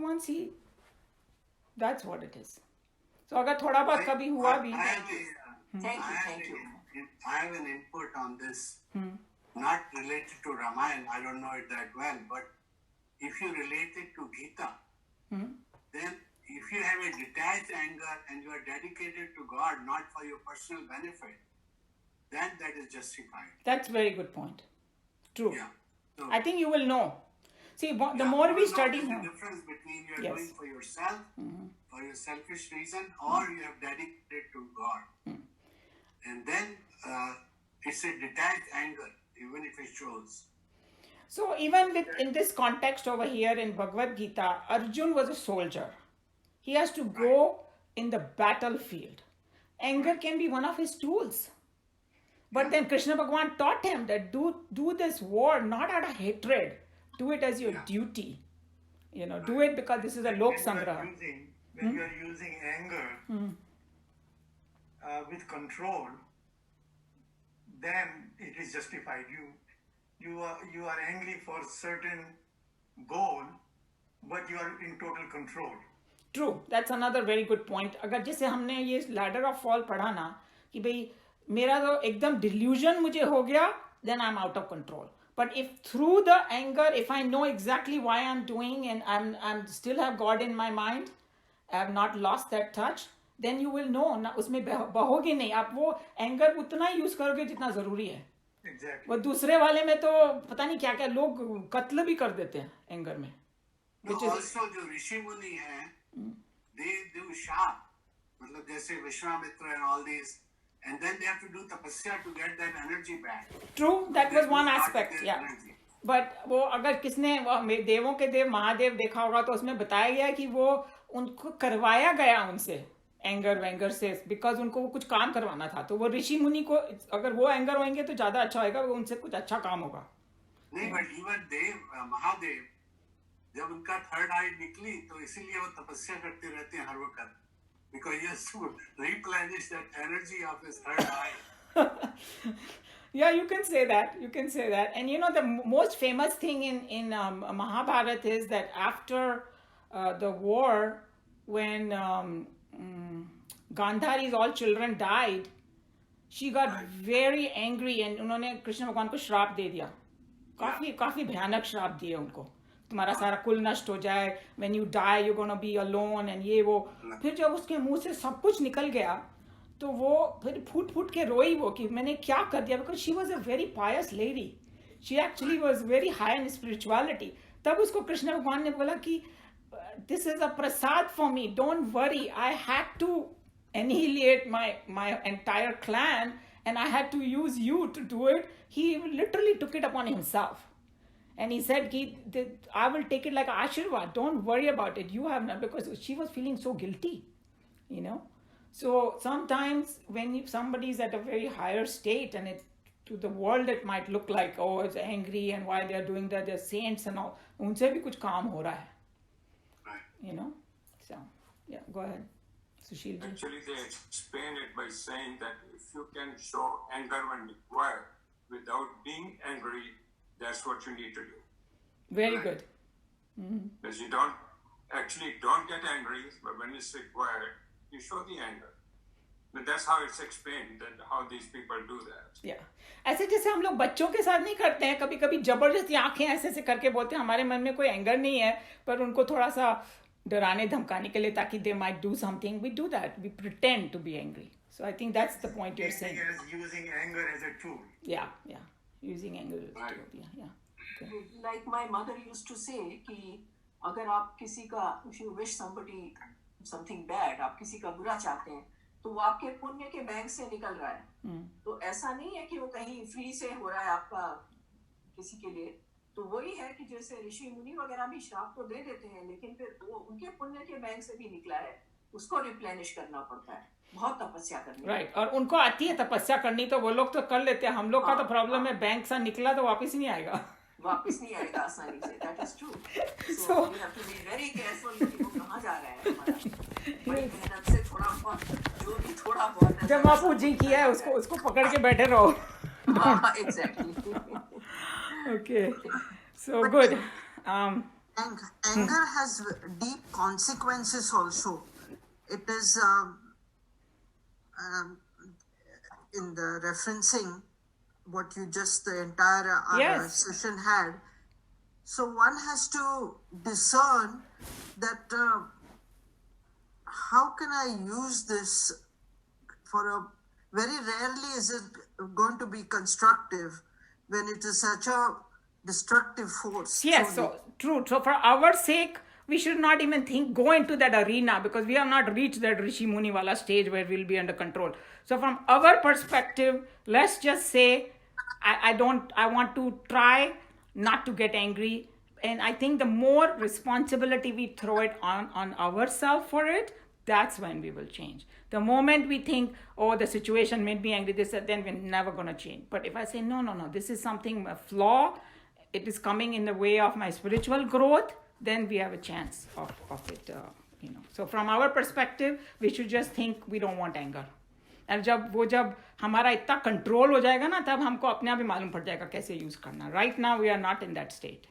once he, that's what it is. So अगर थोड़ा बहुत कभी हुआ भी. Thank you. I have an input on this, not related to Ramayana. I don't know it that well, but if you relate it to Geeta, then if you have a detached anger and you are dedicated to God, not for your personal benefit, then that is justified. That's a very good point. True. Yeah. So, I think you will know. See, the more we study, the difference between you are doing for yourself, for your selfish reason, or you have dedicated to God. And then it's a detached anger, even if it shows. So even in this context over here in Bhagavad Gita, Arjun was a soldier. He has to go in the battlefield. Anger can be one of his tools. But then Krishna Bhagavan taught him that do this war not out of hatred. Do it as your duty. Do it because this is a Lok Sangraha. When you are using anger with control, then it is justified. You are angry for certain goal, but you are in total control. True. That's another very good point. अगर जैसे हमने ये ladder of fall पढ़ा ना कि भाई मेरा तो एकदम delusion मुझे हो गया, then I'm out of control. But if through the anger, if I know exactly why I'm doing and I'm still have God in my mind, I have not lost that touch, then you will know ना उसमें बहोगे नहीं. आप वो anger उतना ही use करोगे जितना जरूरी है. Exactly. वो दूसरे वाले में तो पता नहीं क्या क्या लोग कत्ल भी कर देते हैं anger में. Also जो ऋषि मुनि हैं, they do sharp, मतलब जैसे Vishwamitra and all these. And then they have to do tapasya to get that energy back. True, that was one aspect. Yeah. But वो अगर किसने देवों के देव महादेव देखा होगा तो उसमें बताया गया कि वो उनको करवाया गया उनसे एंगर से बिकॉज उनको वो कुछ काम करवाना था. तो वो ऋषि मुनि को अगर वो एंगर होंगे तो ज्यादा अच्छा होगा, उनसे कुछ अच्छा काम होगा. नहीं, बट इवन देव महादेव जब उनका थर्ड आई निकली तो इसीलिए वो तपस्या करते रहते हैं हर वक्त. Because he has to replenish that energy of his third eye. Yeah, you can say that. And the most famous thing in Mahabharata is that after the war, when Gandhari's all children died, she got very angry and उन्होंने कृष्ण भगवान को श्राप दे दिया. काफी भयानक श्राप दिए उनको. तुम्हारा सारा कुल नष्ट हो जाए, when you die you're gonna be alone and ये वो. फिर जब उसके मुंह से सब कुछ निकल गया तो वो फिर फूट के रोई वो कि मैंने क्या कर दिया. because she was a very pious lady, she actually was very high in spirituality. तब उसको कृष्ण भगवान ने बोला कि this is a prasad for me, don't worry, I had to annihilate my entire clan and I had to use you to do it. He literally took it upon himself. And he said, I will take it like Ashirvad. Don't worry about it. You have not, because she was feeling so guilty, So sometimes when somebody is at a very higher state and to the world it might look like, oh, it's angry and why they're doing that, they're saints and all. उनसे भी कुछ काम हो रहा है. Right. So, yeah, go ahead. Sushil. Actually, they explain it by saying that if you can show anger when required without being angry, that's what you need to do. Very good. Because you don't get angry, but when it's required, you show the anger. But that's how it's explained, that how these people do that. Yeah. ऐसे जैसे हम लोग बच्चों के साथ नहीं करते हैं, कभी कभी जबरदस्ती आंखें ऐसे करके बोलते हैं हमारे मन में कोई एंगर नहीं है, पर उनको थोड़ा सा डराने धमकाने के लिए ताकि they might do something. We do that. We pretend to be angry. So I think that's the point you're saying. Using anger as a tool. Yeah. Using anger as a tool. Yeah. Okay. Like my mother used to say कि अगर आप किसी का, if you wish somebody something bad, आप किसी का बुरा चाहते हैं तो वो आपके पुण्य के बैंक से निकल रहा है. तो ऐसा नहीं है कि वो कहीं फ्री से हो रहा है आपका किसी के लिए. तो वही है कि जैसे ऋषि मुनि वगैरह भी श्राप तो दे देते हैं, लेकिन फिर वो उनके पुण्य के बैंक से भी निकला है, उसको रिप्लेनिश करना पड़ता है, बहुत तपस्या करनी. राइट. और उनको आती है तपस्या करनी, तो वो लोग तो कर लेते हैं. हम लोग का तो प्रॉब्लम है बैंक से निकला तो वापस ही नहीं आएगा. वापस नहीं आएगा आसानी से. That is true. So you have to be very careful कि वो कहाँ जा रहा है हमारा. बड़ी मेहनत से थोड़ा बहुत जो भी थोड़ा बहुत जब आप पूजी किया है उसको पकड़ के बैठे रहो. Exactly. Okay. So good. Anger has deep consequences also. It is in the referencing what you just the entire Yes. session had. So one has to discern that how can I use this for a very rarely is it going to be constructive when it is such a destructive force. Yes, truly. so true. So for our sake, we should not even go into that arena because we have not reached that Rishi Muni wala stage where we'll be under control. So from our perspective, let's just say, I want to try not to get angry. And I think the more responsibility we throw it on ourselves for it, that's when we will change. The moment we think, oh, the situation made me angry, then we're never going to change. But if I say, no, this is something, a flaw, it is coming in the way of my spiritual growth, then we have a chance of it, So from our perspective, we should just think we don't want anger. और जब हमारा इतना control हो जाएगा ना, तब हमको अपने आप ही मालूम पड़ जाएगा कैसे यूज करना. Right now we are not in that state,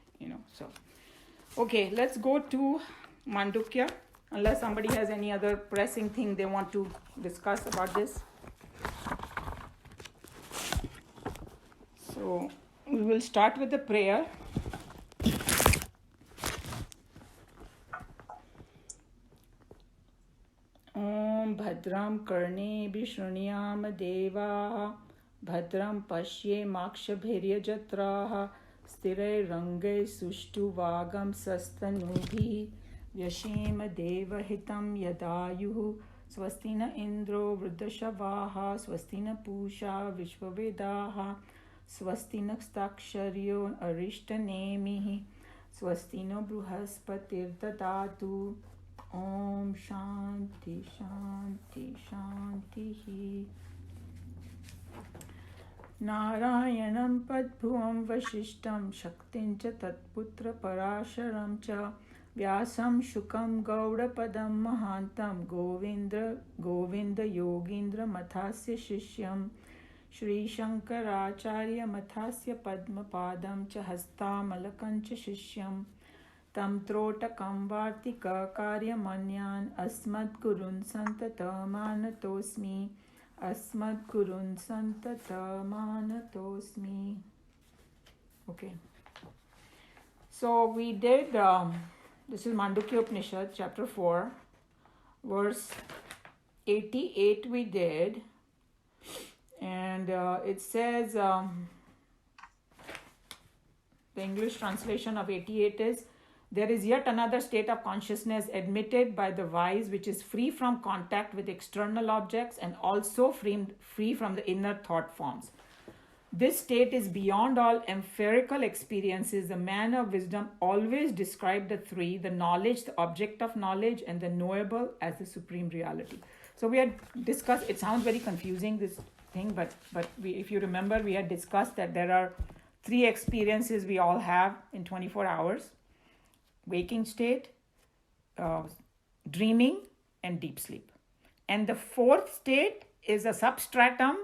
So, okay, let's go to Mandukya. Unless somebody has any other pressing thing they want to discuss about this. So, we will start with the prayer. Om Bhadram Karne Vishrunyam Deva Bhadram Pashye Makshabhirya Jatraha Stire Range Sushtu Vagam Sastanubhi Vyashim Deva Hitam Yadayuhu Swastina Indro Vruddhashavaha Swastina Pusha Vishwavedaha Swastina Staksharyo Arishta Nemihi Swastino Bruhaspatir Dadatu Om Shanti Shanti Shanti Narayanam Padbhuvam Vashishtam Shaktincha Tatputra Parasharam Cha Vyasam Shukam Gaudapadam Mahantam Govinda Yogindra Mathasya Shishyam Shri Shankaracharya Mathasya Padmapadam Cha Hastamalakancha Shishyam Tam Trotakam Vartika Karyamanyan Asmad Gurun Santata Manatosmi Asmad Gurun Santata Manatosmi. Okay. So we did, this is Mandukya Upanishad, chapter 4, verse 88 we did. And it says, the English translation of 88 is, there is yet another state of consciousness admitted by the wise which is free from contact with external objects and also free from the inner thought forms. This state is beyond all empirical experiences. The man of wisdom always described the three, the knowledge, the object of knowledge, and the knowable as the supreme reality. So we had discussed, it sounds very confusing, this thing, but if you remember, we had discussed that there are three experiences we all have in 24 hours. Waking state, dreaming, and deep sleep. And the fourth state is a substratum,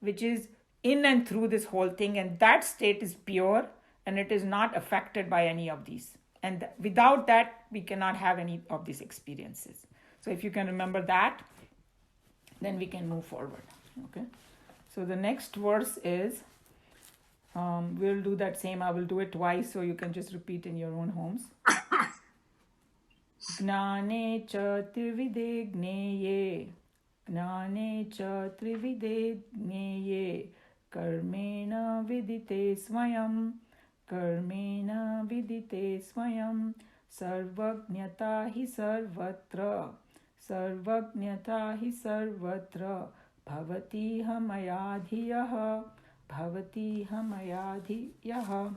which is in and through this whole thing. And that state is pure and it is not affected by any of these. And without that, we cannot have any of these experiences. So if you can remember that, then we can move forward. Okay. So the next verse is, we'll do that same. I will do it twice so you can just repeat in your own homes. Gnane cha trivide gneye, gnane cha trivide gneye, karmena vidite swayam, karmena vidite swayam, sarvajnata hi sarvatra, sarvajnata hi sarvatra, bhavati hamayadhiyaha, bhavati hamayadhiyaha.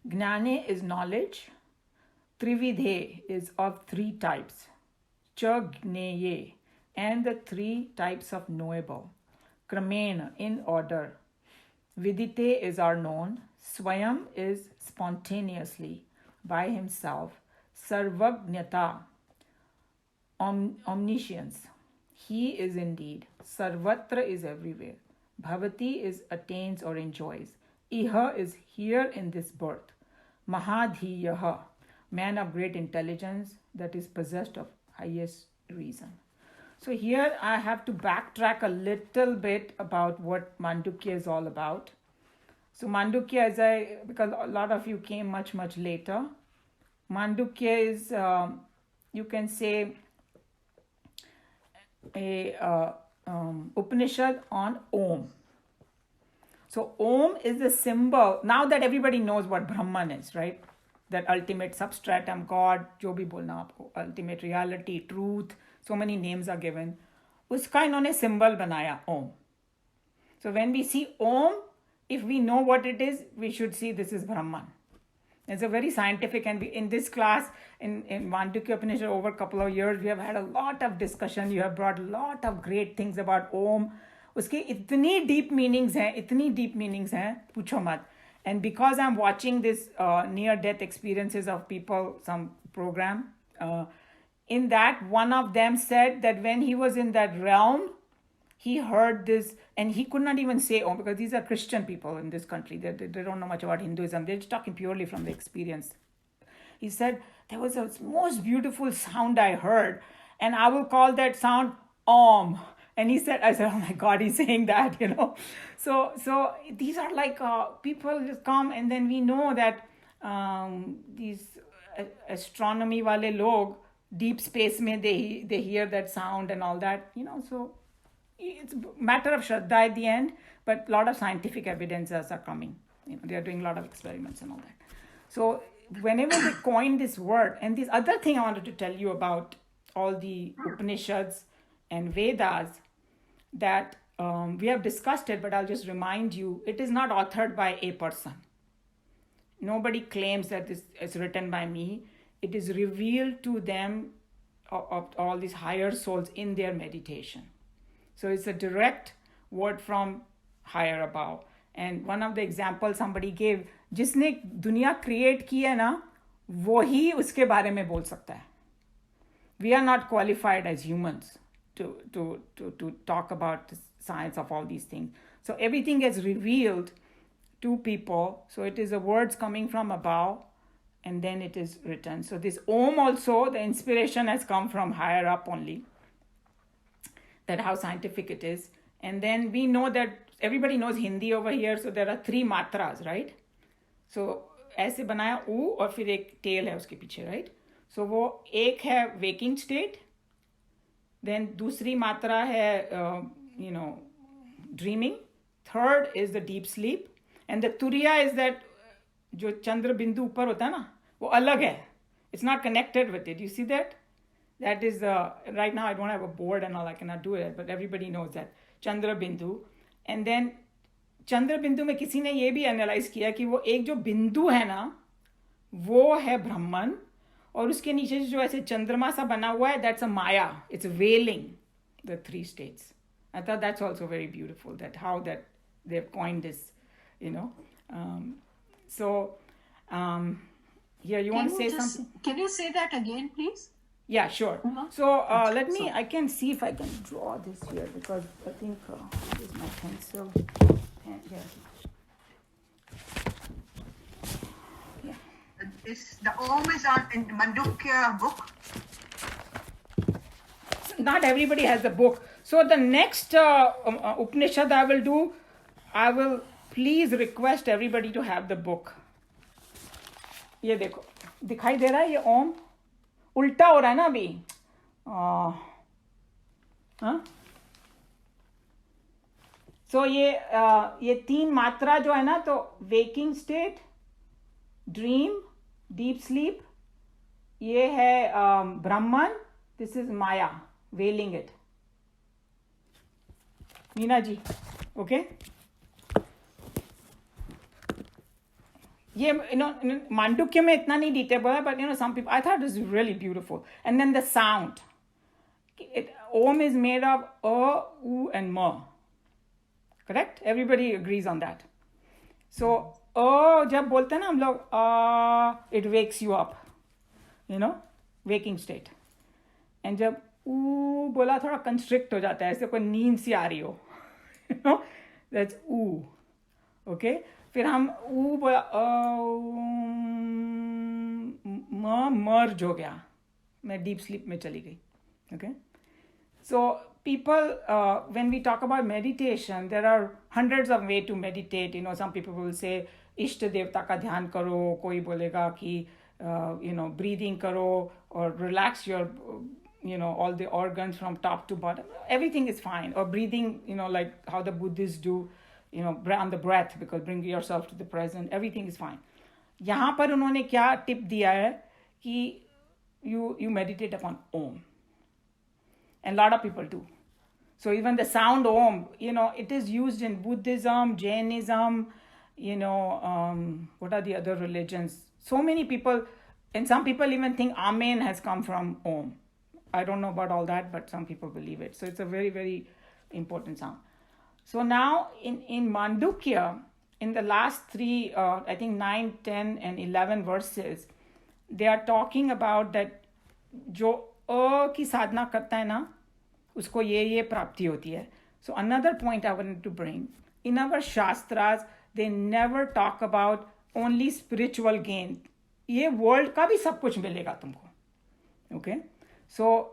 Gnane is knowledge. Trividhe is of three types, cha gneye, and the three types of knowable. Kramena, in order. Vidite is our known. Swayam is spontaneously, by himself. Sarvajnata, omniscience. He is indeed. Sarvatra is everywhere. Bhavati is attains or enjoys. Iha is here in this birth. Mahadhiyaha, man of great intelligence that is possessed of highest reason. So here I have to backtrack a little bit about what Mandukya is all about. So Mandukya, because a lot of you came much later, Mandukya is, you can say, a Upanishad on Om. So Om is the symbol. Now that everybody knows what Brahman is, right? That ultimate substratum, God, जो भी बोलना आपको, ultimate reality, truth, so many names are given. उसका इन्होंने symbol बनाया Om. So when we see Om, if we know what it is, we should see this is Brahman. It's a very scientific, and in this class, in Mandukya Upanishad, over a couple of years, we have had a lot of discussion. You have brought a lot of great things about Om. उसके इतनी deep meanings हैं, पूछो मत. And because I'm watching this near-death experiences of people, some program, in that, one of them said that when he was in that realm, he heard this, and he could not even say Om, because these are Christian people in this country. They don't know much about Hinduism. They're just talking purely from the experience. He said, there was a most beautiful sound I heard, and I will call that sound Om. And he said, I said, oh my God, he's saying that, So these are like people just come, and then we know that these astronomy wale log, deep space mein, they hear that sound and all that, so it's a matter of Shraddha at the end, but a lot of scientific evidences are coming. They are doing a lot of experiments and all that. So whenever they coin this word, and this other thing I wanted to tell you about all the Upanishads and Vedas, that we have discussed it, but I'll just remind you, it is not authored by a person. Nobody claims that this is written by me. It is revealed to them of all these higher souls in their meditation. So it's a direct word from higher above. And one of the examples somebody gave, जिसने दुनिया create की है ना, वो ही उसके बारे में बोल सकता है. We are not qualified as humans to talk about the science of all these things. So everything gets revealed to people. So it is the words coming from above, and then it is written. So this Om also, the inspiration has come from higher up only. That how scientific it is. And then we know that everybody knows Hindi over here, so there are 3 matras, right? So ऐसे बनाया ऊ और फिर एक tail है उसके पीछे, right? So वो एक है waking state, then दूसरी मात्रा है dreaming, third is the deep sleep, and the turiya is that जो चंद्र बिंदु ऊपर होता है ना, वो अलग है. It's not connected with it. You see that? That is, right now I don't have a board and all, I cannot do it, but everybody knows that. Chandra Bindu. And then, Chandra Bindu में किसी ने ये भी analyze किया कि वो एक जो बिंदु है ना, वो है ब्रह्मन, और उसके नीचे जो ऐसे चंद्रमा सा बना हुआ है, that's a Maya. It's veiling the 3 states. I thought that's also very beautiful, that how that they've coined this, here, you want to say something? Can you say that again, please? Yeah, sure. So I can see if I can draw this here, because I think this is my pencil. And yeah. The Om is in Mandukya book. Not everybody has the book. So the next Upanishad I will do, I will please request everybody to have the book. ये देखो, दिखाई दे रहा है ये ओम? उल्टा हो रहा है ना अभी. So ये 3 मात्रा जो है ना, तो waking state, dream, deep sleep, ये है Brahman, this is Maya, veiling it. Meena ji, okay? ये मांडुक्य में इतना नहीं डिटेल है, but some people, I thought it was really beautiful. And then the sound, Om is made of A, U and Ma, correct? Everybody agrees on that. So जब बोलते हैं ना हम लोग, it wakes you up, waking state. And जब U बोला थोड़ा constrict हो जाता है, ऐसे कोई नींद सी आ रही हो, that's U, okay? फिर हम मर्ज हो गया, मैं डीप स्लीप में चली गई. Okay, so people, when we talk about meditation, there are hundreds of ways to meditate. Some people will say इष्ट देवता का ध्यान करो, कोई बोलेगा कि breathing करो, or relax your all the organs from top to bottom. Everything is fine. Or breathing, like how the Buddhists do, on the breath, because bring yourself to the present. Everything is fine. यहाँ पर उन्होंने क्या tip दिया है कि you meditate upon Om. And a lot of people do. So even the sound Om, it is used in Buddhism, Jainism, what are the other religions? So many people, and some people even think Amen has come from Om. I don't know about all that, but some people believe it. So it's a very, very important sound. So now in Mandukya, in the last three, I think 9, 10, and 11 verses, they are talking about that जो की साधना करता है ना, उसको ये प्राप्ति होती है. So another point I wanted to bring, in our shastras, they never talk about only spiritual gain. ये world का भी सब कुछ मिलेगा तुमको. Okay? So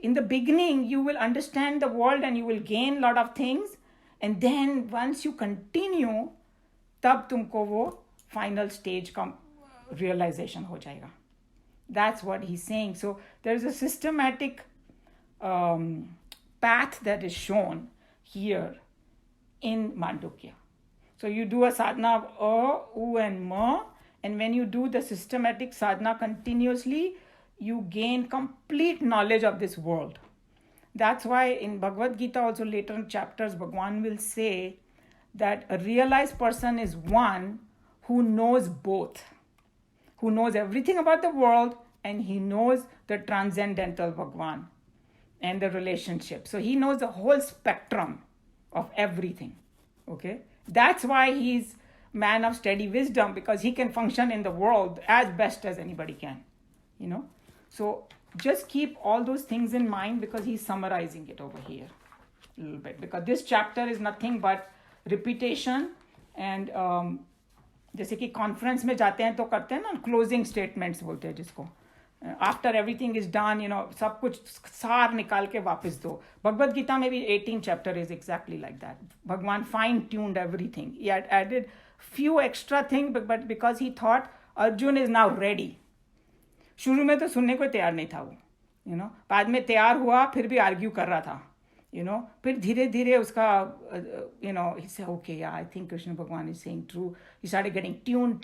in the beginning, you will understand the world and you will gain a lot of things. And then once you continue, तब तुमको वो final stage का realization हो जाएगा. That's what he's saying. So there's a systematic path that is shown here in Mandukya. So you do a sadhana of U, and Ma, and when you do the systematic sadhana continuously, you gain complete knowledge of this world. That's why in Bhagavad Gita, also later in chapters, Bhagwan will say that a realized person is one who knows both, who knows everything about the world, and he knows the transcendental Bhagwan and the relationship. So he knows the whole spectrum of everything. Okay? That's why he's man of steady wisdom, because he can function in the world as best as anybody can. So just keep all those things in mind, because he's summarizing it over here a little bit. Because this chapter is nothing but repetition and जैसे कि conference में जाते हैं तो करते हैं ना, closing statements बोलते हैं जिसको. आफ्टर एवरीथिंग इज डन, सब कुछ सार निकाल के वापस दो. भगवद गीता में भी 18 chapter is exactly like that. Bhagwan fine tuned everything. He had added few extra thing, but because he thought Arjun is now ready. शुरू में तो सुनने को तैयार नहीं था वो, बाद में तैयार हुआ, फिर भी आर्ग्यू कर रहा था, फिर धीरे धीरे उसका he said, okay, yeah, I think Krishna Bhagwan is saying true. He started getting tuned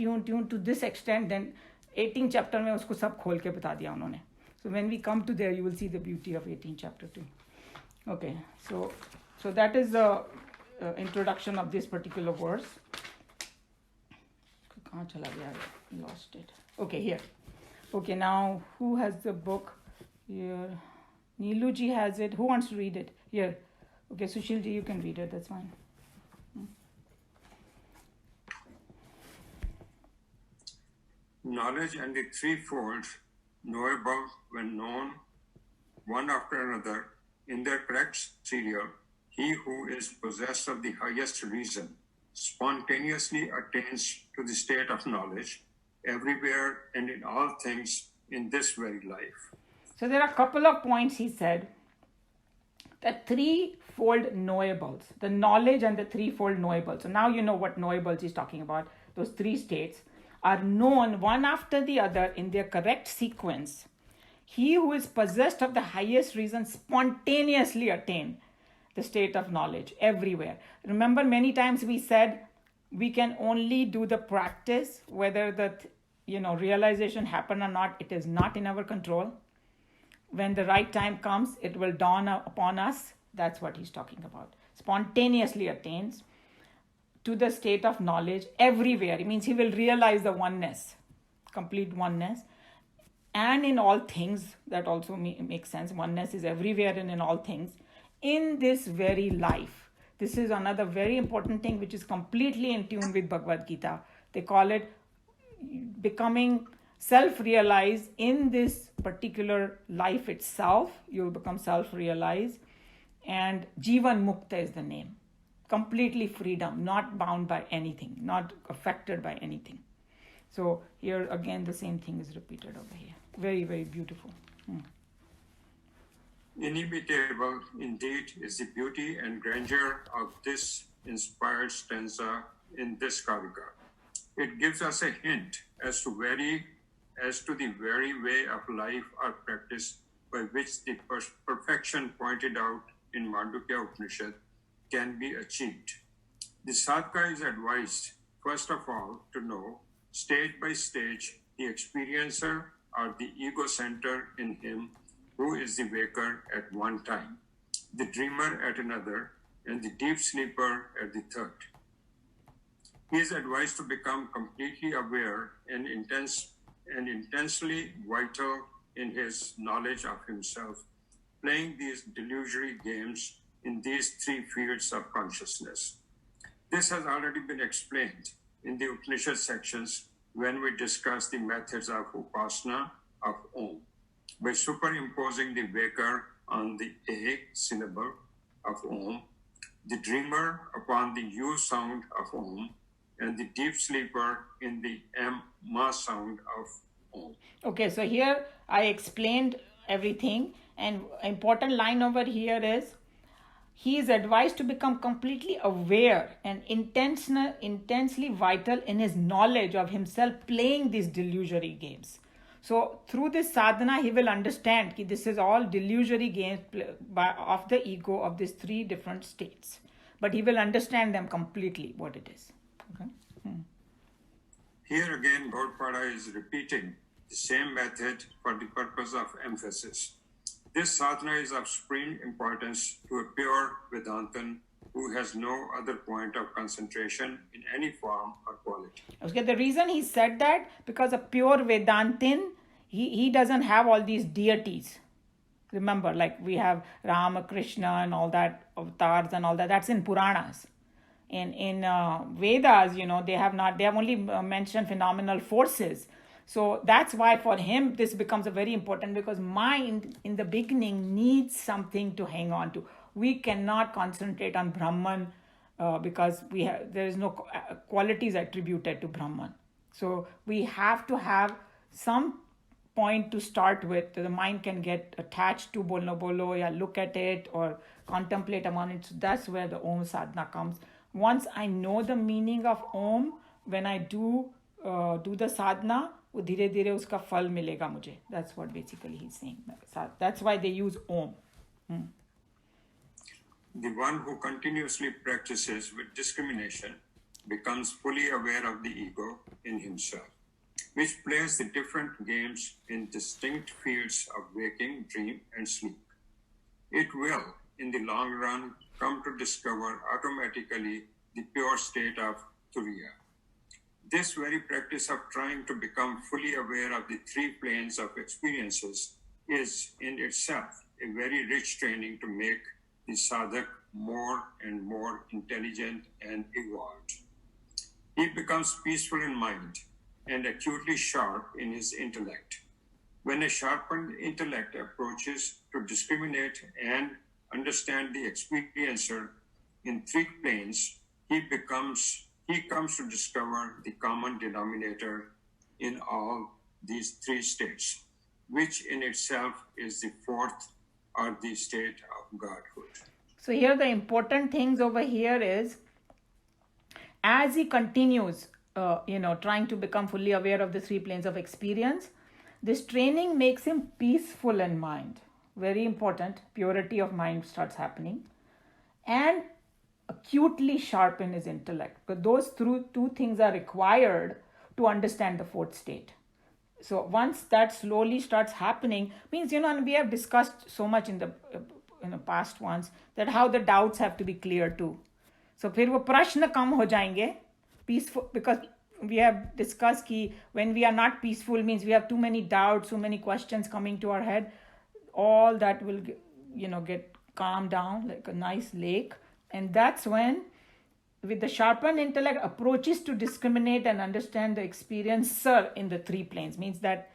to this extent. Then 18 chapter में उसको सब खोल के बता दिया उन्होंने. So when we come to there, you will see the beauty of 18 chapter too. Okay, so that is the introduction of this particular verse. कहाँ चला गया? I lost it. Okay, here. Okay, now who has the book here? Neelu ji has it. Who wants to read it? Here. Okay, Sushil ji, you can read it. That's fine. Knowledge and the threefold knowable when known one after another in their correct serial, he who is possessed of the highest reason spontaneously attains to the state of knowledge everywhere and in all things in this very life. So there are a couple of points he said. The threefold knowables, the knowledge and the threefold knowables. So now you know what knowables he's talking about. Those three states are known one after the other in their correct sequence. He who is possessed of the highest reason spontaneously attain the state of knowledge everywhere. Remember, many times we said we can only do the practice, whether the realization happen or not, it is not in our control. When the right time comes, it will dawn upon us. That's what he's talking about. Spontaneously attains to the state of knowledge everywhere. It means he will realize the oneness, complete oneness. And in all things, that also makes sense. Oneness is everywhere and in all things. In this very life. This is another very important thing which is completely in tune with Bhagavad Gita. They call it becoming self-realized in this particular life itself. You'll become self-realized. And Jivan Mukta is the name. completely freedom, not bound by anything, not affected by anything. So here again, the same thing is repeated over here. Very, very beautiful. Inimitable indeed is the beauty and grandeur of this inspired stanza in this karika. It gives us a hint as to the very way of life or practice by which the perfection pointed out in Mandukya Upanishad can be achieved. The sadhaka is advised, first of all, to know, stage by stage, the experiencer or the ego center in him who is the waker at one time, the dreamer at another, and the deep sleeper at the third. He is advised to become completely aware and intensely vital in his knowledge of himself, playing these delusory games in these three fields of consciousness. This has already been explained in the Upanishad sections when we discussed the methods of Upasana of Om, by superimposing the waker on the A syllable of Om, the dreamer upon the U sound of Om, and the deep sleeper in the M Ma sound of Om. Okay, so here I explained everything, and important line over here is he is advised to become completely aware and intensely vital in his knowledge of himself, playing these delusory games. So through this sadhana, he will understand that this is all delusory games of the ego of these three different states. But he will understand them completely, what it is. Okay? Here again, Gaudpada is repeating the same method for the purpose of emphasis. This sadhana is of supreme importance to a pure Vedantan who has no other point of concentration in any form or quality. Okay, the reason he said that, because a pure Vedantin, he doesn't have all these deities. Remember, like we have Rama, Krishna and all that, avatars and all that, that's in Puranas. In Vedas, they have only mentioned phenomenal forces. So that's why for him this becomes a very important, because mind in the beginning needs something to hang on to. We cannot concentrate on Brahman because there is no qualities attributed to Brahman. So we have to have some point to start with. The mind can get attached to Bolno Bolo, look at it or contemplate upon it. So that's where the Om sadhana comes. Once I know the meaning of Om, when I do the sadhana, वो धीरे धीरे उसका फल मिलेगा मुझे. That's what basically he's saying. That's why they use Om. The one who continuously practices with discrimination becomes fully aware of the ego in himself, which plays the different games in distinct fields of waking, dream, and sleep. It will, in the long run, come to discover automatically the pure state of Turiya. This very practice of trying to become fully aware of the three planes of experiences is in itself a very rich training to make the sadhak more and more intelligent and evolved. He becomes peaceful in mind and acutely sharp in his intellect. When a sharpened intellect approaches to discriminate and understand the experiencer in three planes, he comes to discover the common denominator in all these three states, which in itself is the fourth or the state of Godhood. So here the important things over here is, as he continues, trying to become fully aware of the three planes of experience, this training makes him peaceful in mind. Very important. Purity of mind starts happening. And acutely sharp in his intellect. But those two things are required to understand the fourth state. So once that slowly starts happening, means, and we have discussed so much in the past ones, that how the doubts have to be clear too. So फिर वो प्रश्न कम हो जाएंगे, peaceful, because we have discussed कि when we are not peaceful means we have too many doubts, so many questions coming to our head. All that will get calmed down like a nice lake. And that's when, with the sharpened intellect, approaches to discriminate and understand the experiencer in the three planes. Means that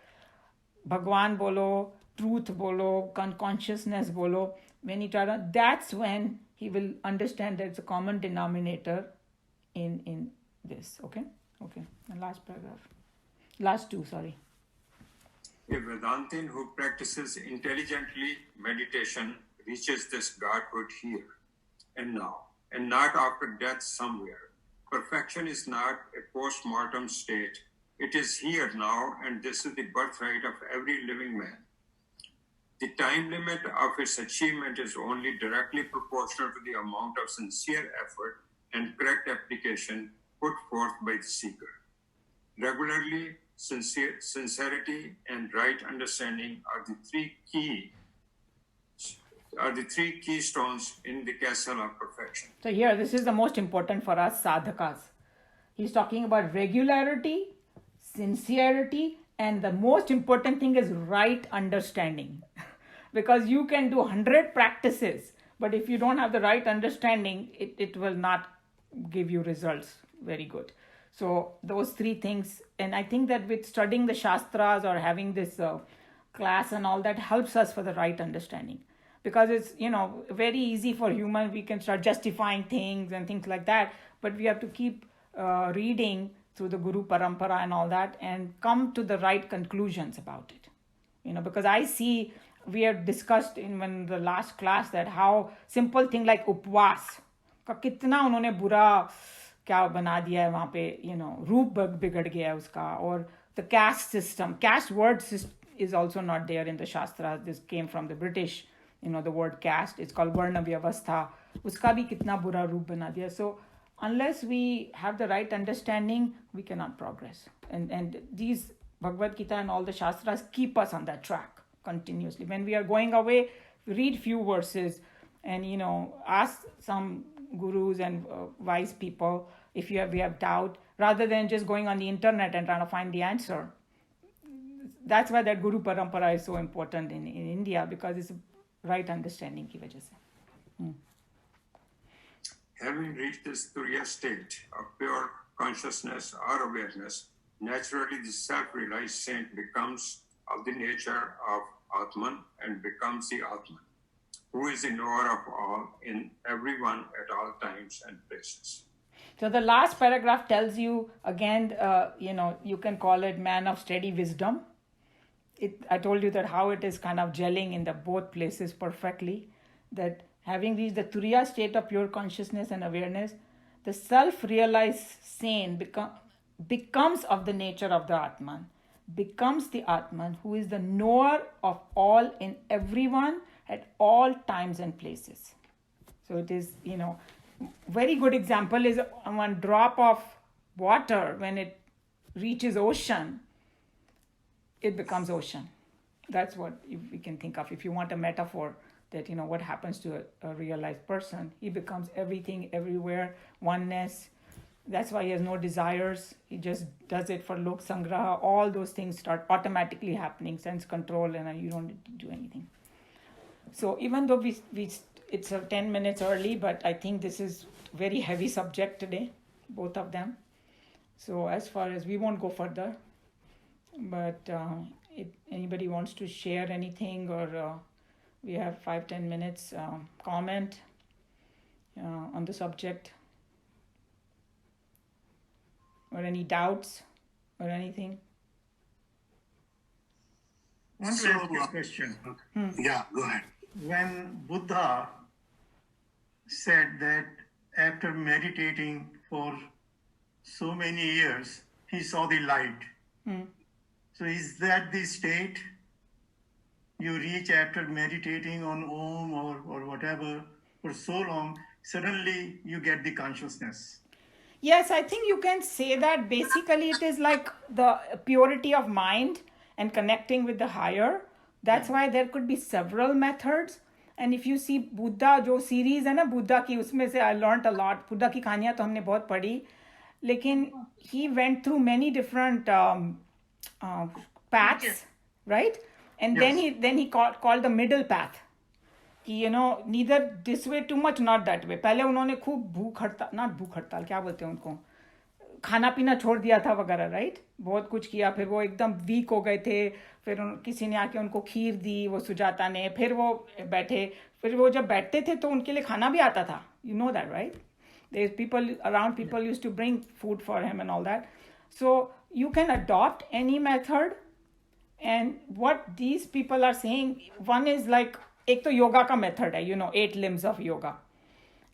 Bhagwan bolo, truth bolo, consciousness bolo, when you try to, that's when he will understand that it's a common denominator in this. Okay. And last paragraph. Last two, sorry. A Vedantin who practices intelligently meditation reaches this Godhood here and now, and not after death somewhere. Perfection is not a post-mortem state. It is here now, and this is the birthright of every living man. The time limit of its achievement is only directly proportional to the amount of sincere effort and correct application put forth by the seeker. Regularly, sincerity and right understanding are the three keystones in the castle of perfection. So here, this is the most important for us sadhakas. He's talking about regularity, sincerity, and the most important thing is right understanding. Because you can do 100 practices, but if you don't have the right understanding, it will not give you results very good. So those three things, and I think that with studying the Shastras or having this class and all that helps us for the right understanding. Because it's, very easy for human, we can start justifying things and things like that, but we have to keep reading through the Guru Parampara and all that and come to the right conclusions about it. Because I see, we have discussed in the last class that how simple thing like upvas का कितना उन्होंने बुरा क्या बना दिया है वहाँ पे, रूप बिगड़ गया है उसका, or the caste system. Caste word is also not there in the Shastras. This came from the British, the word caste. It's called Varna Vyavastha. उसका भी कितना बुरा रूप बना दिया. So unless we have the right understanding, we cannot progress. And these Bhagavad Gita and all the Shastras keep us on that track continuously. When we are going away, read few verses and, ask some gurus and wise people if we have doubt, rather than just going on the internet and trying to find the answer. That's why that Guru Parampara is so important in India, because it's right understanding ki wajah se. Having reached this Turiya state of pure consciousness or awareness, naturally the self-realized saint becomes of the nature of Atman and becomes the Atman, who is the knower of all in everyone at all times and places. So the last paragraph tells you, again, you can call it man of steady wisdom. I told you that how it is kind of gelling in the both places perfectly, that having reached the Turiya state of pure consciousness and awareness, the self-realized saint becomes of the nature of the Atman, becomes the Atman who is the knower of all in everyone at all times and places. So it is, very good example is one drop of water, when it reaches ocean, it becomes ocean. That's what we can think of. If you want a metaphor that, what happens to a realized person, he becomes everything, everywhere, oneness. That's why he has no desires. He just does it for lok sangraha. All those things start automatically happening, sense control, and you don't need to do anything. So even though it's 10 minutes early, but I think this is very heavy subject today, both of them. So as far as we won't go further, but if anybody wants to share anything, or we have 5-10 minutes comment on the subject, or any doubts or anything. I want to ask you a question. Yeah, go ahead. When Buddha said that after meditating for so many years, he saw the light. So is that the state you reach after meditating on Om or whatever for so long, suddenly you get the consciousness? Yes, I think you can say that basically it is like the purity of mind and connecting with the higher. That's why there could be several methods. And if you see Buddha, जो series है ना Buddha की, उसमें से I learned a lot. Buddha की कहानियाँ तो हमने बहुत पढ़ी, लेकिन he went through many different paths, right? And Yes. then he called the middle path. कि neither this way too much, not that way. पहले उन्होंने खूब भूख हड़ताल क्या बोलते हैं उनको, खाना पीना छोड़ दिया था वगैरह, राइट? बहुत कुछ किया, फिर वो एकदम वीक हो गए थे, फिर किसी ने आके उनको खीर दी, वो सुजाता ने, फिर वो बैठे, फिर वो जब बैठते थे तो उनके लिए खाना भी आता था, you know that, right? There's people around, people used to bring food for him and all that. So you can adopt any method. And what these people are saying, one is like, एक तो योगा का method है, 8 limbs of yoga.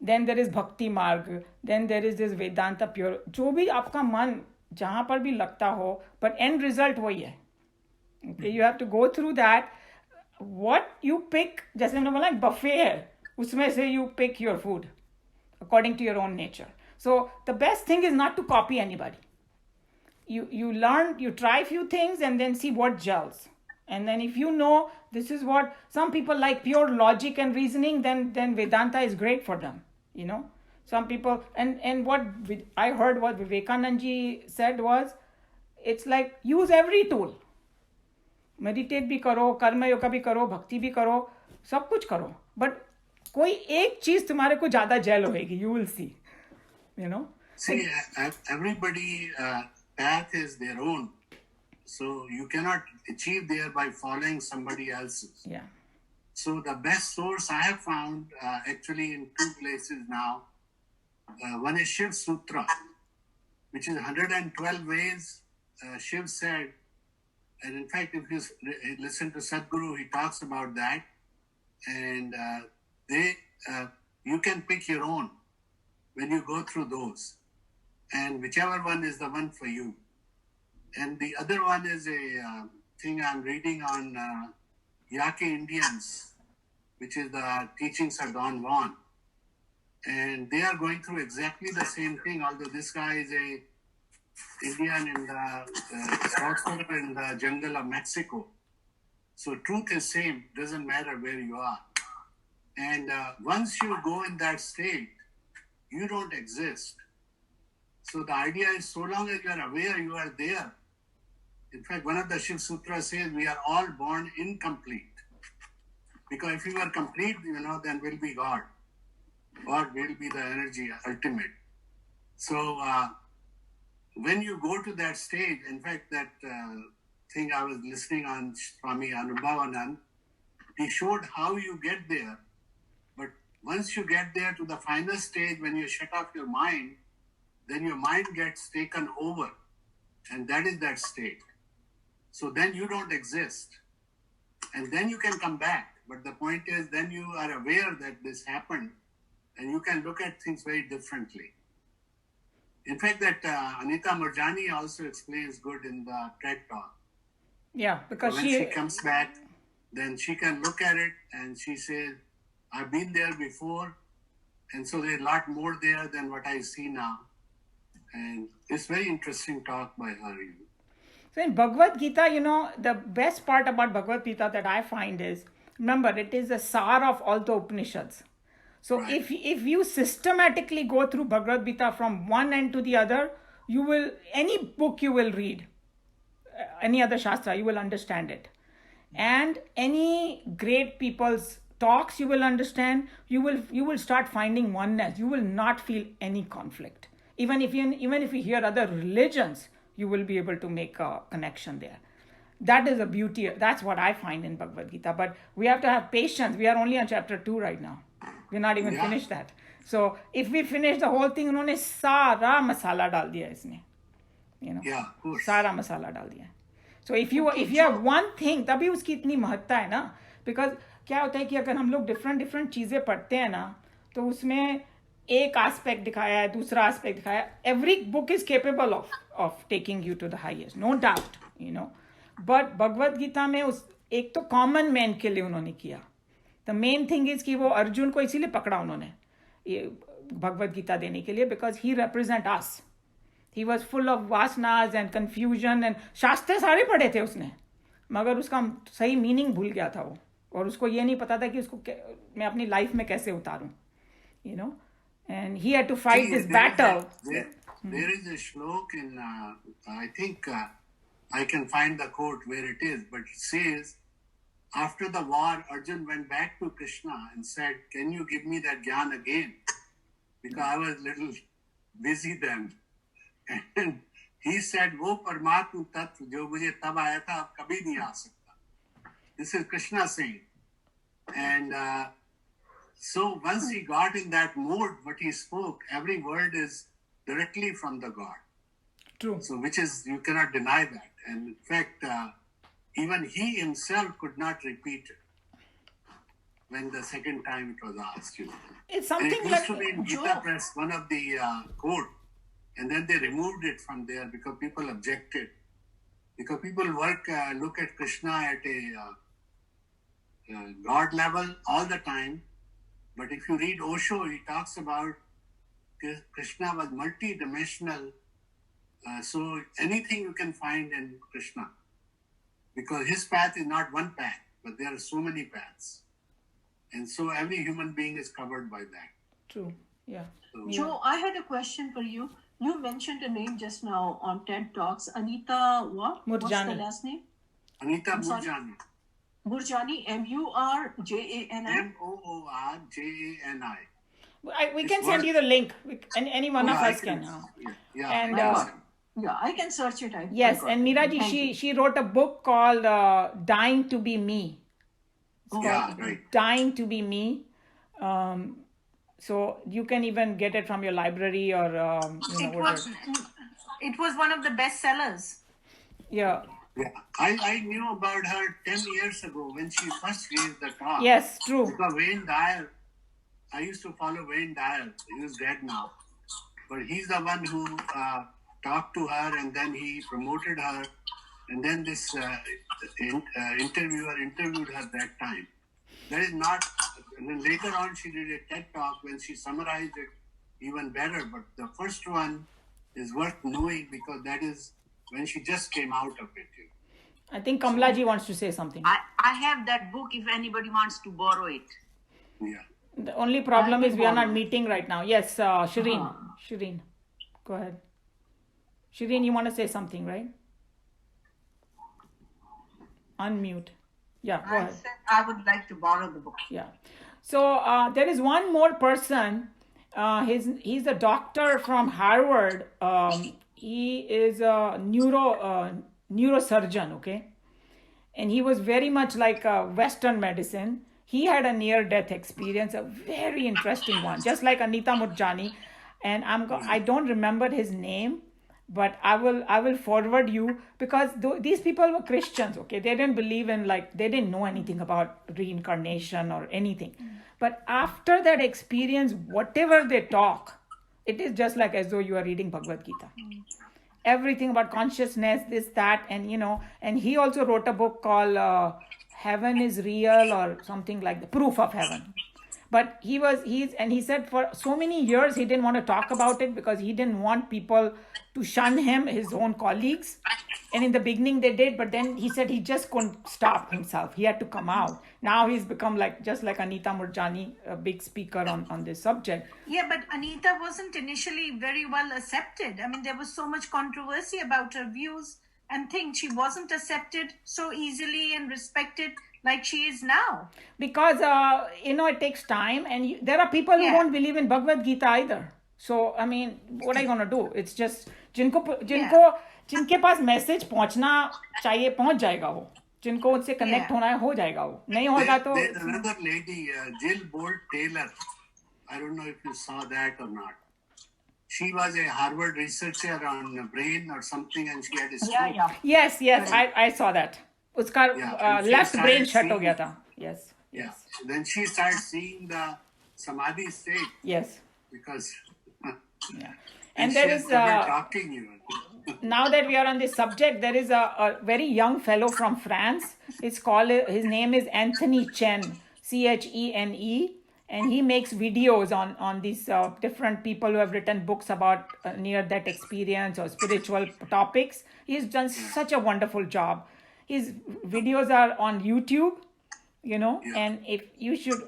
Then there is bhakti marg. Then there is this Vedanta pure. जो भी आपका मन जहाँ पर भी लगता हो, but end result वही है. Okay, you have to go through that. What you pick, जैसे मैंने बोला buffet है, उसमें से you pick your food according to your own nature. So the best thing is not to copy anybody. You learn, you try few things and then see what gels. And then if you know this is what some people like, pure logic and reasoning, then Vedanta is great for them. Some people, and what I heard what Vivekanand ji said was, it's like use every tool. Meditate भी करो, कर्म योगा भी करो, भक्ति भी करो, सब कुछ करो, but कोई एक चीज तुम्हारे को ज्यादा जेल होएगी, you will see. See, everybody path is their own, so you cannot achieve there by following somebody else's. Yeah. So the best source I have found actually in 2 places now. One is Shiv Sutra, which is 112 ways. Shiv said, and in fact, if you listen to Sadhguru, he talks about that, and you can pick your own when you go through those, and whichever one is the one for you. And the other one is a thing I'm reading on Yake Indians, which is the teachings of Don Juan. And they are going through exactly the same thing, although this guy is a Indian in the jungle of Mexico. So truth is same, doesn't matter where you are. And once you go in that state, you don't exist. So the idea is, so long as you are aware, you are there. In fact, one of the Shiv Sutras says we are all born incomplete. Because if you are complete, then we'll be God. God will be the energy ultimate. So when you go to that stage, in fact, that thing I was listening on Swami Anubhavanand, he showed how you get there. But once you get there to the final stage, when you shut off your mind, then your mind gets taken over. And that is that state. So then you don't exist. And then you can come back. But the point is, then you are aware that this happened, and you can look at things very differently. In fact, that Anita Murjani also explains good in the TED Talk. Yeah, because when she comes back, then she can look at it and she says, I've been there before, and so there's a lot more there than what I see now. And it's very interesting talk by her. So in Bhagavad Gita, the best part about Bhagavad Gita that I find is, remember, it is the sar of all the Upanishads. So right. if you systematically go through Bhagavad Gita from one end to the other, any book you will read, any other Shastra, you will understand it. And any great people's talks you will understand, you will start finding oneness. You will not feel any conflict. Even if you hear other religions, you will be able to make a connection there. That is a beauty. That's what I find in Bhagavad Gita. But we have to have patience. We are only on chapter 2 right now. We're not even finished that. So if we finish the whole thing, उन्होंने सारा मसाला डाल दिया इसने. Yeah, of course. सारा मसाला डाल दिया. So if you have one thing, तभी उसकी इतनी महत्ता है ना. Because क्या होता है कि अगर हम लोग different चीजें पढ़ते हैं ना, तो उसमें एक aspect दिखाया है, दूसरा aspect दिखाया है. Every book is capable of taking you to the highest, no doubt, But Bhagavad Gita में एक तो कॉमन मैन के लिए उन्होंने किया. द मेन थिंग इज कि वो अर्जुन को इसीलिए पकड़ा उन्होंने भगवद गीता देने के लिए, because he represent us. He was full of vasanas and confusion, and शास्त्र सारे पढ़े थे उसने, मगर उसका सही मीनिंग भूल गया था वो, और उसको ये नहीं पता था कि उसको मैं अपनी लाइफ में कैसे उतारूं, and he had to fight this battle. There is a shlok in, I think I can find the quote where it is, but it says, after the war, Arjun went back to Krishna and said, can you give me that jnana again? Because I was a little busy then. And he said, "वो परमात्म तत्व जो मुझे तब आया था अब कभी नहीं आ सकता." This is Krishna saying. And so once he got in that mode, what he spoke, every word is directly from the God. True. So which is, you cannot deny that. And in fact, even he himself could not repeat it when the second time it was asked. It's And something it used like to be in Gita Press, one of the code. And then they removed it from there because people objected. Because people look at Krishna at a God level all the time. But if you read Osho, he talks about Krishna was multi-dimensional. So anything you can find in Krishna. Because his path is not one path, but there are so many paths. And so every human being is covered by that. True. Yeah. So, Joe, I had a question for you. You mentioned a name just now on TED Talks, Anita what? What's the Murjani. last name? Anita I'm sorry? Murjani. Murjani, Murjani. Moorjani. We It's can send work. you the link. Any one of Yeah, I us can. Yeah. And, I got it. Yeah, I can search it. Yes, I got and it. Miraji, Thank you. she wrote a book called Dying to Be Me. Yeah, right. Dying to Be Me. So you can even get it from your library or It was one of the best sellers. Yeah. Yeah. I knew about her 10 years ago when she first gave the talk. Yes, true. Because Wayne Dyer, I used to follow Wayne Dyer. He's dead now. But he's the one who talked to her and then he promoted her. And then this interviewer interviewed her that time. That is not, and then later on she did a TED talk when she summarized it even better. But the first one is worth knowing because that is when she just came out of it. I think Kamlaji wants to say something. I have that book if anybody wants to borrow it. Yeah. The only problem I is can we are not borrow. meeting right now. Yes, Shireen. Shireen, go ahead. Shireen, you want to say something, right? Unmute. Yeah, go I ahead. said I would like to borrow the book. Yeah. So there is one more person. He's a doctor from Harvard. He is a neurosurgeon. Okay, and he was very much like Western medicine. He had a near-death experience, a very interesting one, just like Anita Murjani. And I don't remember his name, but I will forward you because these people were Christians. Okay, they didn't believe in they didn't know anything about reincarnation or anything. But after that experience, whatever they talk, it is just like as though you are reading Bhagavad Gita. Everything about consciousness, this, that, and and he also wrote a book called Heaven is Real or something like the Proof of Heaven. But he said for so many years he didn't want to talk about it because he didn't want people to shun him, his own colleagues. And in the beginning they did, but then he said he just couldn't stop himself. He had to come out. Now he's become just like Anita Murjani, a big speaker on this subject. Yeah, but Anita wasn't initially very well accepted. I mean, there was so much controversy about her views and things. She wasn't accepted so easily and respected like she is now. Because it takes time, and there are people who don't believe in Bhagavad Gita either. So I mean, what are you gonna do? It's just जिनके पास message पहुंचना चाहिए पहुंच जाएगा वो, जिनको उससे connect होना है हो जाएगा वो, नहीं होगा तो. There's another lady, Jill Bolt Taylor. I don't know if you saw that or not. She was a Harvard researcher on brain or something, and she had a stroke. Yes, I saw that. उसका left brain shut हो गया था. Yes. Yeah. Then she started seeing the samadhi state. Yes. Because. Yeah. And there is talking even. Now that we are on this subject, there is a very young fellow from France. His name is Anthony Chen, Chene, and he makes videos on these different people who have written books about near-death experience or spiritual topics. He's done such a wonderful job. His videos are on YouTube, and if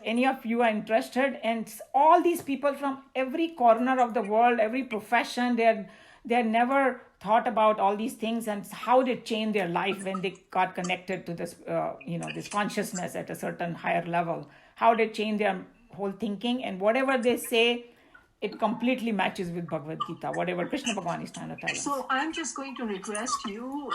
any of you are interested, and all these people from every corner of the world, every profession, they're never thought about all these things and how they changed their life when they got connected to this, this consciousness at a certain higher level, how they changed their whole thinking, and whatever they say, it completely matches with Bhagavad Gita, whatever Krishna Bhagavan is trying to tell us. So I'm just going to request you,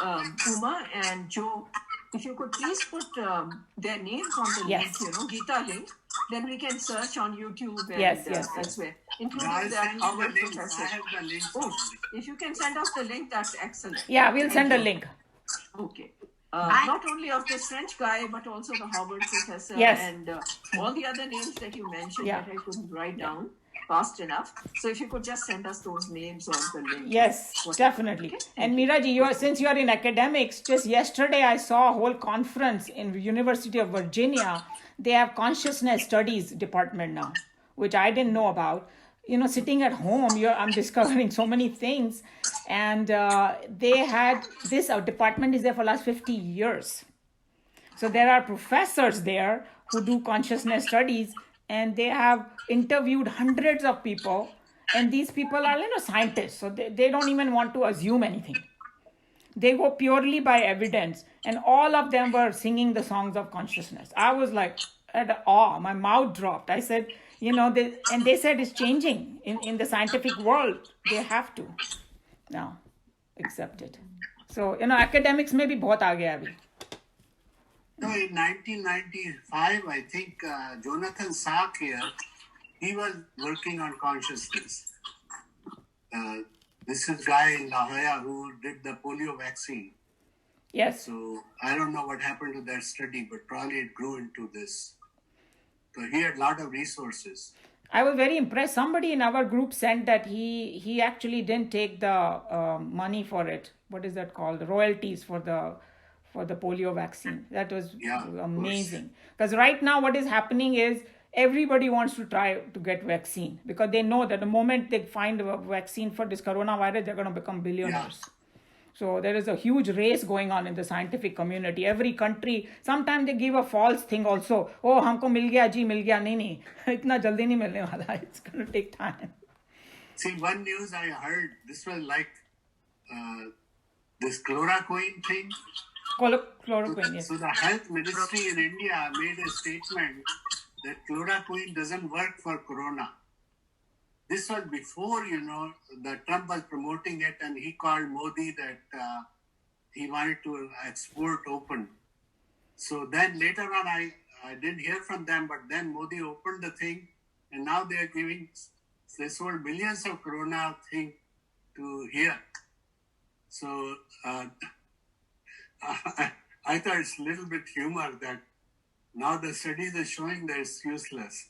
Uma and Joe, if you could please put their names on the Yes. link, Gita link, then we can search on YouTube and Yes. elsewhere, including I'll the send you the Harvard links. professor. I have the links. Oh, already. if you can send us the link, that's excellent. Yeah, we'll Thank send a you. link. Okay. Not only of this French guy, but also the Harvard professor Yes. and all the other names that you mentioned Yeah. that I couldn't write down fast enough. So if you could just send us those names on the link. Yes, Whatever. definitely. Okay? And Meeraji, since you are in academics, just yesterday I saw a whole conference in University of Virginia. They have consciousness studies department now, which I didn't know about. Sitting at home, I'm discovering so many things. And they had this department is there for the last 50 years. So there are professors there who do consciousness studies, and they have interviewed hundreds of people, and these people are scientists, so they don't even want to assume anything. They go purely by evidence, and all of them were singing the songs of consciousness. I was like at awe, my mouth dropped. I said, they said it's changing in the scientific world. They have to now accept it. So academics may be bahut aage hai abhi. So in 1995, I think Jonathan Salk here, he was working on consciousness. This is guy in La Jolla who did the polio vaccine. Yes. So I don't know what happened to that study, but probably it grew into this. So he had a lot of resources. I was very impressed. Somebody in our group sent that he actually didn't take the money for it. What is that called? The royalties for the polio vaccine. That was amazing. Because right now what is happening is everybody wants to try to get vaccine because they know that the moment they find a vaccine for this coronavirus, they're going to become billionaires. Yeah. So there is a huge race going on in the scientific community. Every country, sometimes they give a false thing also. Oh, हमको मिल गया जी, मिल गया नहीं. इतना जल्दी नहीं मिलने वाला. It's going to take time. See, one news I heard, this was like this chloroquine thing. Chloroquine, yes. So the health ministry in India made a statement that chloroquine doesn't work for corona. This was before, that Trump was promoting it, and he called Modi that he wanted to export open. So then later on, I didn't hear from them, but then Modi opened the thing, and now they are giving, they sold millions of corona thing to here. So I thought it's a little bit humor that now the studies are showing that it's useless.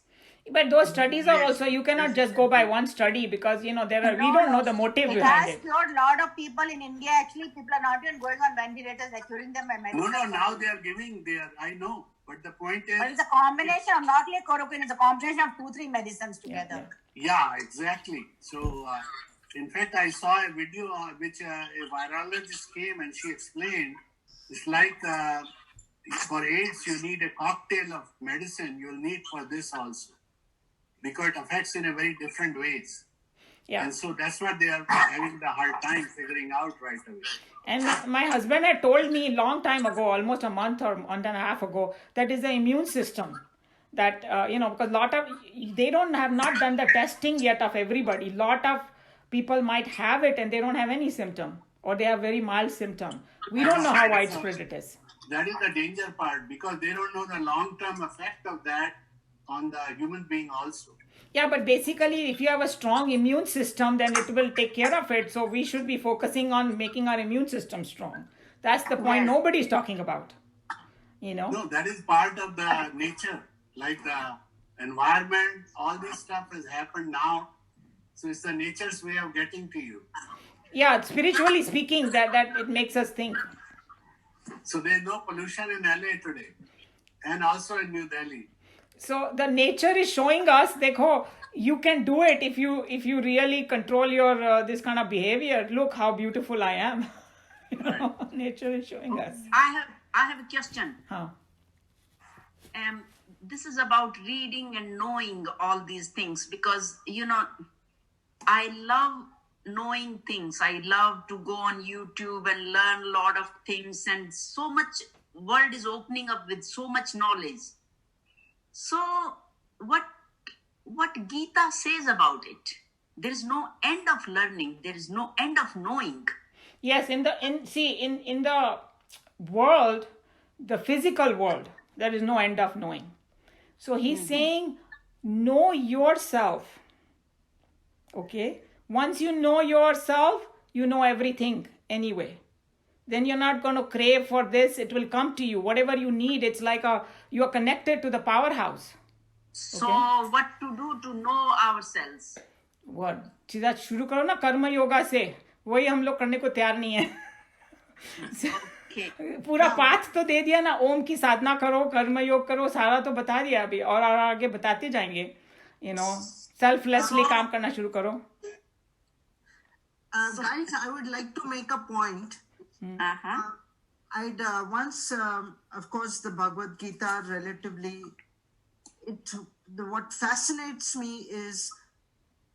But those studies are also, you cannot just go by one study because, we don't know the motive it behind has it. cured a lot of people in India. Actually, people are not even going on ventilators, they're curing them by medicine. No, now they are giving, I know. But the point is... But it's a combination of not like chloroquine, it's a combination of 2-3 medicines together. Yeah, exactly. So, in fact, I saw a video which a virologist came and she explained, it's like for AIDS, you need a cocktail of medicine you'll need for this also. Because it affects in a very different ways. Yeah. And so that's what they are having the hard time figuring out right away. And my husband had told me a long time ago, almost a month or month and a half ago, that is the immune system. That, because they have not done the testing yet of everybody. A lot of people might have it and they don't have any symptom. Or they have very mild symptom. We don't know how widespread it is. That is the danger part because they don't know the long-term effect of that on the human being also. Yeah, but basically, if you have a strong immune system, then it will take care of it. So we should be focusing on making our immune system strong. That's the point nobody's talking about. No, that is part of the nature. Like the environment, all this stuff has happened now. So it's the nature's way of getting to you. Yeah, spiritually speaking, that it makes us think. So there's no pollution in LA today. And also in New Delhi. So the nature is showing us, dekho, you can do it if you really control your this kind of behavior. Look how beautiful I am. Nature is showing us. I have a question. Huh. This is about reading and knowing all these things because I love knowing things. I love to go on YouTube and learn a lot of things, and so much world is opening up with so much knowledge. So what Geeta says about it? There is no end of learning. There is no end of knowing. Yes, in the world, the physical world, there is no end of knowing. So he's saying, know yourself. Okay? Once you know yourself, you know everything anyway. Then you're not going to crave for this. It will come to you. Whatever you need, it's like you're connected to the powerhouse. So what to do to know ourselves? What? सीधा शुरू करो ना कर्म योगा से. वही हम लोग करने को तैयार नहीं है. Okay. पूरा पाथ तो दे दिया ना. ओम की साधना करो, कर्म योग करो, सारा तो बता दिया अभी. और आगे बताते जाएंगे. Selflessly काम करना शुरू करो. Guys, I would like to make a point. I'd once, of course, the Bhagavad Gita relatively, what fascinates me is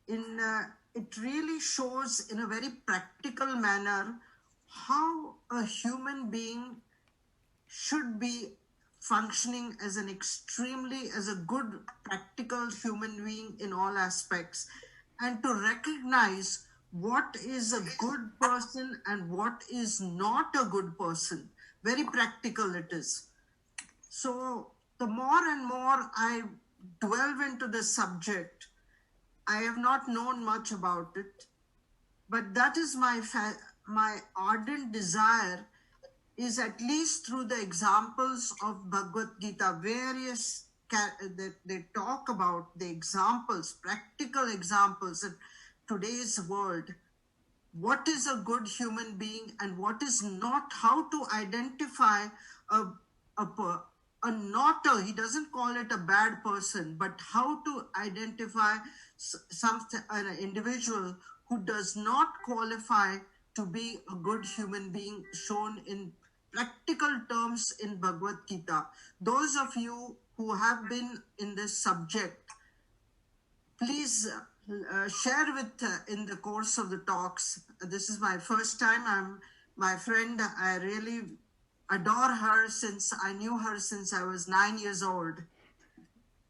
it really shows in a very practical manner how a human being should be functioning as a good practical human being in all aspects, and to recognize what is a good person and what is not a good person. Very practical it is. So the more and more I delve into this subject, I have not known much about it, but that is my ardent desire, is at least through the examples of Bhagavad Gita, that they talk about the examples, practical examples in today's world. What is a good human being and what is not? How to identify he doesn't call it a bad person, but how to identify an individual who does not qualify to be a good human being, shown in practical terms in Bhagavad Gita. Those of you who have been in this subject, please share in the course of the talks. This is my first time. My friend, I really adore her since I knew her since I was 9 years old.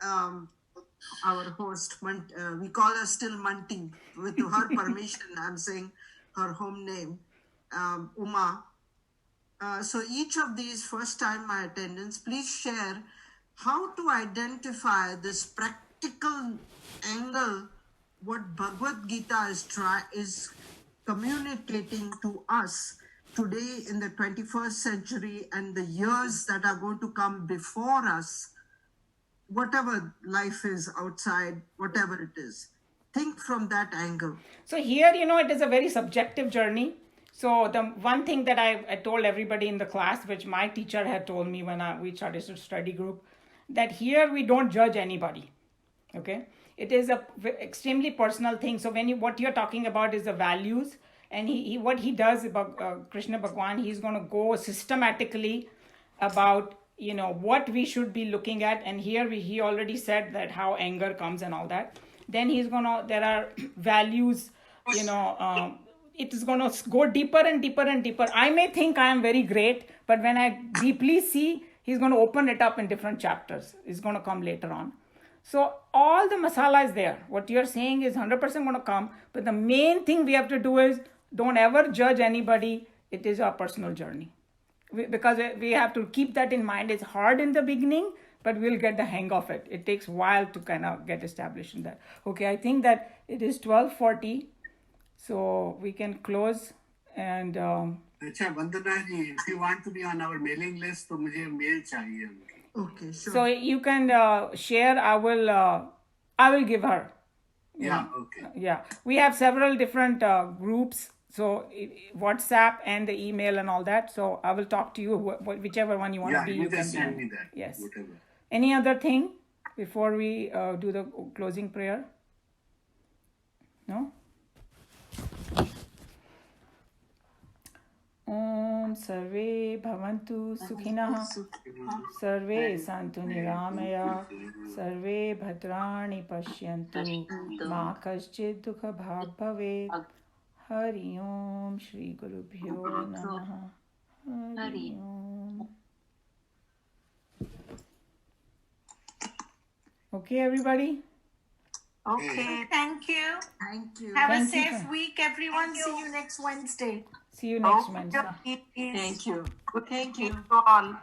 Our host, we call her still Manti. With her permission, I'm saying her home name, Uma. So each of these first time my attendants, please share how to identify this practical angle, what Bhagavad Gita is communicating to us today in the 21st century and the years that are going to come before us, whatever life is outside, whatever it is. Think from that angle. So here, it is a very subjective journey. So the one thing that I told everybody in the class, which my teacher had told me when we started a study group, that here we don't judge anybody. Okay? It is a extremely personal thing. So what you're talking about is the values, and what he does about Krishna Bhagwan, he's going to go systematically about what we should be looking at. And here he already said that how anger comes and all that. Then there are values, it is going to go deeper and deeper and deeper. I may think I am very great, but when I deeply see, he's going to open it up in different chapters. It's going to come later on. So all the masala is there. What you're saying is 100% going to come. But the main thing we have to do is don't ever judge anybody. It is our personal journey. Because we have to keep that in mind. It's hard in the beginning, but we'll get the hang of it. It takes a while to kind of get established in that. Okay, I think that it is 12:40. So we can close and... अच्छा वंदना जी, if you want to be on our mailing list, तो मुझे mail चाहिए उनकी. Okay, sure. So you can share. I will give her. Yeah, okay. Yeah, we have several different groups. So WhatsApp and the email and all that. So I will talk to you, whichever one you want to be. Yeah, you can just send me that. Yes. Whatever. Any other thing before we do the closing prayer? No? Om Sarve Bhavantu Sukhinah Sarve Santu Niramaya Sarve Bhadrani Pashyantu Ma Kaschid Dukha Bhag Bhavet. Hari Om Shri Guru Bhyo Namaha. Hari Om. Okay, everybody? Okay. Thank you. Thank you. Have a Thank you, safe sir. week, everyone. See you next Wednesday. See you next Okay. Wednesday. Thank you. Thank you. Thank you. To all.